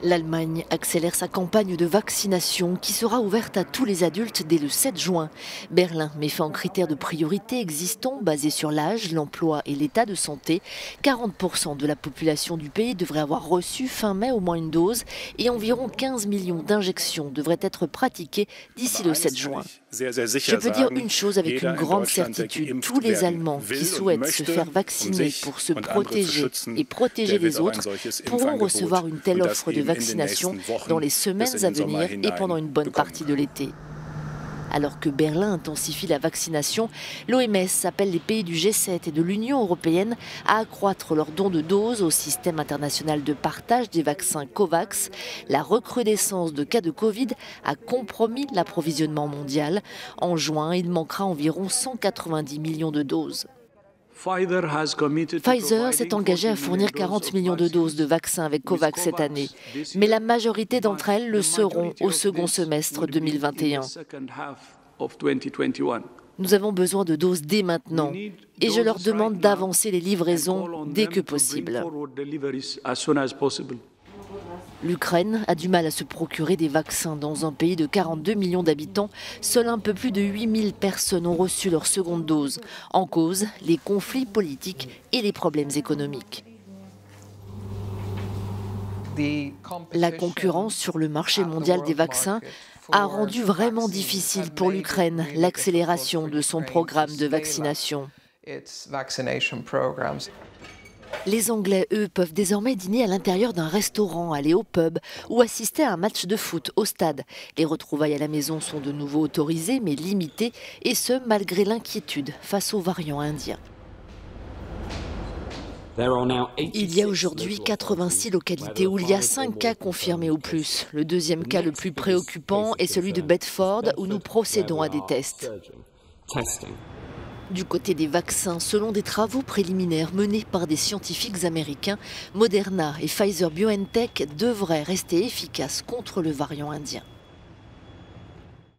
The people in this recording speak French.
L'Allemagne accélère sa campagne de vaccination qui sera ouverte à tous les adultes dès le 7 juin. Berlin met fin aux critères de priorité existants basés sur l'âge, l'emploi et l'état de santé. 40% de la population du pays devrait avoir reçu fin mai au moins une dose et environ 15 millions d'injections devraient être pratiquées d'ici le 7 juin. Je peux dire une chose avec une grande certitude, tous les Allemands qui souhaitent se faire vacciner pour se protéger et protéger les autres pourront recevoir une telle offre de vaccination dans les semaines à venir et pendant une bonne partie de l'été. Alors que Berlin intensifie la vaccination, l'OMS appelle les pays du G7 et de l'Union européenne à accroître leurs dons de doses au système international de partage des vaccins COVAX. La recrudescence de cas de Covid a compromis l'approvisionnement mondial. En juin, il manquera environ 190 millions de doses. Pfizer s'est engagé à fournir 40 millions de doses de vaccins avec COVAX cette année, mais la majorité d'entre elles le seront au second semestre 2021. Nous avons besoin de doses dès maintenant et je leur demande d'avancer les livraisons dès que possible. L'Ukraine a du mal à se procurer des vaccins dans un pays de 42 millions d'habitants. Seul un peu plus de 8000 personnes ont reçu leur seconde dose. En cause, les conflits politiques et les problèmes économiques. La concurrence sur le marché mondial des vaccins a rendu vraiment difficile pour l'Ukraine l'accélération de son programme de vaccination. Les Anglais, eux, peuvent désormais dîner à l'intérieur d'un restaurant, aller au pub ou assister à un match de foot au stade. Les retrouvailles à la maison sont de nouveau autorisées mais limitées, et ce, malgré l'inquiétude face aux variants indiens. Il y a aujourd'hui 86 localités où il y a 5 cas confirmés ou plus. Le deuxième cas le plus préoccupant est celui de Bedford où nous procédons à des tests. Du côté des vaccins, selon des travaux préliminaires menés par des scientifiques américains, Moderna et Pfizer-BioNTech devraient rester efficaces contre le variant indien.